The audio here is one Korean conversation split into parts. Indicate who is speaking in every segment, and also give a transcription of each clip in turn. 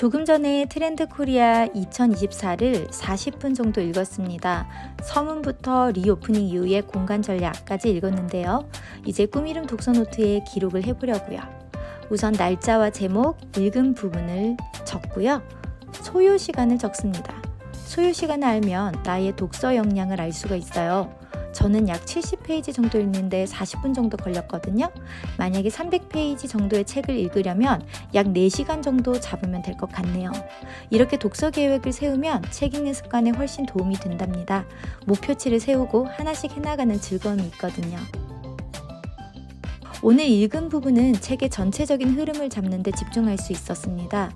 Speaker 1: 조금 전에 트렌드 코리아 2024를 40분 정도 읽었습니다. 서문부터 리오프닝 이후의 공간 전략까지 읽었는데요. 이제 꿈이름 독서노트에 기록을 해보려고요. 우선 날짜와 제목, 읽은 부분을 적고요. 소요 시간을 적습니다. 소요 시간을 알면 나의 독서 역량을 알 수가 있어요. 저는 약 70페이지 정도 읽는데 40분 정도 걸렸거든요. 만약에 300페이지 정도의 책을 읽으려면 약 4시간 정도 잡으면 될 것 같네요. 이렇게 독서 계획을 세우면 책 읽는 습관에 훨씬 도움이 된답니다. 목표치를 세우고 하나씩 해나가는 즐거움이 있거든요. 오늘 읽은 부분은 책의 전체적인 흐름을 잡는 데 집중할 수 있었습니다.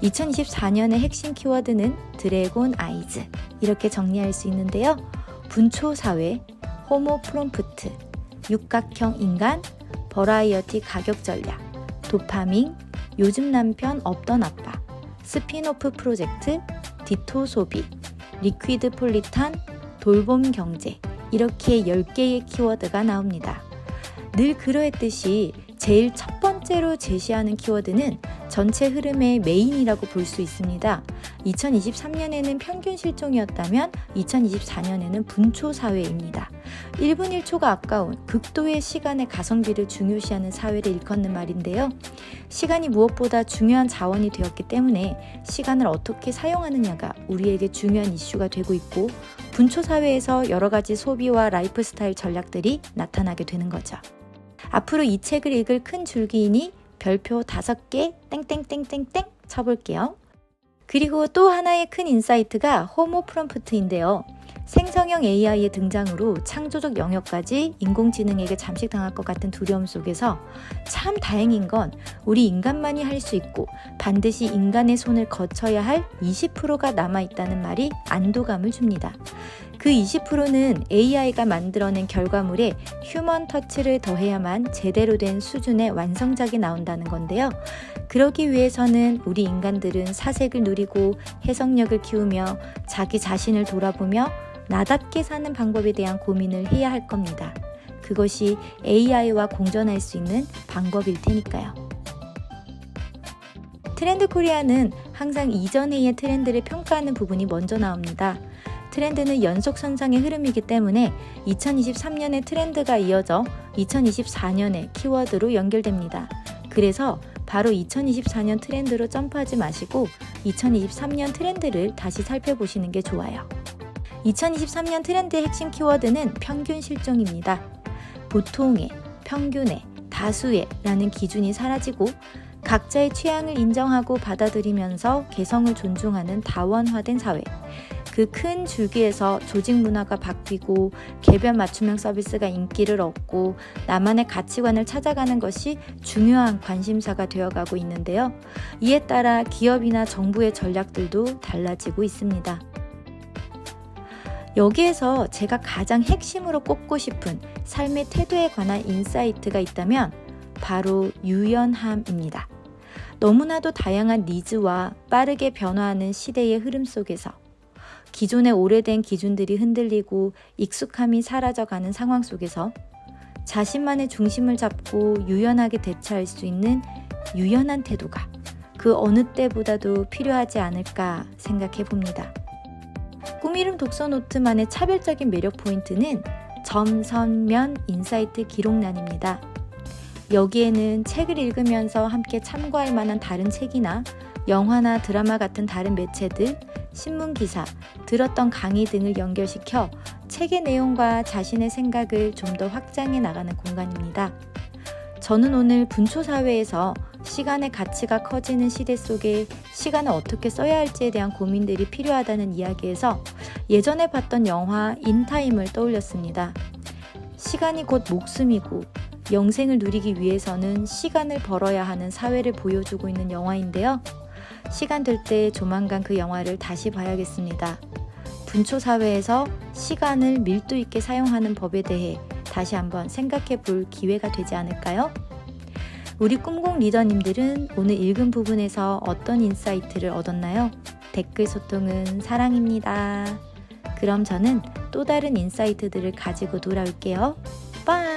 Speaker 1: 2024년의 핵심 키워드는 드래곤 아이즈, 이렇게 정리할 수 있는데요. 분초사회, 호모 프롬프트, 육각형 인간, 버라이어티 가격 전략, 도파민, 요즘 남편 없던 아빠, 스핀오프 프로젝트, 디토 소비, 리퀴드 폴리탄, 돌봄 경제, 이렇게 10개의 키워드가 나옵니다. 늘 그러했듯이 제일 첫 번째로 제시하는 키워드는 전체 흐름의 메인이라고 볼 수 있습니다. 2023년에는 평균 실종이었다면 2024년에는 분초 사회입니다. 1분 1초가 아까운 극도의 시간의 가성비를 중요시하는 사회를 일컫는 말인데요. 시간이 무엇보다 중요한 자원이 되었기 때문에 시간을 어떻게 사용하느냐가 우리에게 중요한 이슈가 되고 있고, 분초 사회에서 여러 가지 소비와 라이프 스타일 전략들이 나타나게 되는 거죠. 앞으로 이 책을 읽을 큰 줄기이니 별표 5개 땡땡땡땡땡 쳐볼게요. 그리고 또 하나의 큰 인사이트가 호모 프롬프트인데요. 생성형 AI의 등장으로 창조적 영역까지 인공지능에게 잠식당할 것 같은 두려움 속에서 참 다행인 건 우리 인간만이 할 수 있고 반드시 인간의 손을 거쳐야 할 20%가 남아있다는 말이 안도감을 줍니다. 그 20%는 AI가 만들어낸 결과물에 휴먼 터치를 더해야만 제대로 된 수준의 완성작이 나온다는 건데요. 그러기 위해서는 우리 인간들은 사색을 누리고 해석력을 키우며 자기 자신을 돌아보며 나답게 사는 방법에 대한 고민을 해야 할 겁니다. 그것이 AI와 공존할 수 있는 방법일 테니까요. 트렌드 코리아는 항상 이전 해의 트렌드를 평가하는 부분이 먼저 나옵니다. 트렌드는 연속선상의 흐름이기 때문에 2023년의 트렌드가 이어져 2024년의 키워드로 연결됩니다. 그래서 바로 2024년 트렌드로 점프하지 마시고 2023년 트렌드를 다시 살펴보시는 게 좋아요. 2023년 트렌드의 핵심 키워드는 평균 실종입니다. 보통의, 평균의, 다수의 라는 기준이 사라지고 각자의 취향을 인정하고 받아들이면서 개성을 존중하는 다원화된 사회. 그 큰 줄기에서 조직 문화가 바뀌고 개별 맞춤형 서비스가 인기를 얻고 나만의 가치관을 찾아가는 것이 중요한 관심사가 되어가고 있는데요. 이에 따라 기업이나 정부의 전략들도 달라지고 있습니다. 여기에서 제가 가장 핵심으로 꼽고 싶은 삶의 태도에 관한 인사이트가 있다면 바로 유연함입니다. 너무나도 다양한 니즈와 빠르게 변화하는 시대의 흐름 속에서 기존의 오래된 기준들이 흔들리고 익숙함이 사라져가는 상황 속에서 자신만의 중심을 잡고 유연하게 대처할 수 있는 유연한 태도가 그 어느 때보다도 필요하지 않을까 생각해 봅니다. 꿈이름 독서노트만의 차별적인 매력 포인트는 점선면 인사이트 기록란입니다. 여기에는 책을 읽으면서 함께 참고할 만한 다른 책이나 영화나 드라마 같은 다른 매체들, 신문 기사, 들었던 강의 등을 연결시켜 책의 내용과 자신의 생각을 좀 더 확장해 나가는 공간입니다. 저는 오늘 분초 사회에서 시간의 가치가 커지는 시대 속에 시간을 어떻게 써야 할지에 대한 고민들이 필요하다는 이야기에서 예전에 봤던 영화 인타임을 떠올렸습니다. 시간이 곧 목숨이고 영생을 누리기 위해서는 시간을 벌어야 하는 사회를 보여주고 있는 영화인데요. 시간 될 때 조만간 그 영화를 다시 봐야겠습니다. 분초 사회에서 시간을 밀도 있게 사용하는 법에 대해 다시 한번 생각해 볼 기회가 되지 않을까요? 우리 꿈공 리더님들은 오늘 읽은 부분에서 어떤 인사이트를 얻었나요? 댓글 소통은 사랑입니다. 그럼 저는 또 다른 인사이트들을 가지고 돌아올게요. 빠이!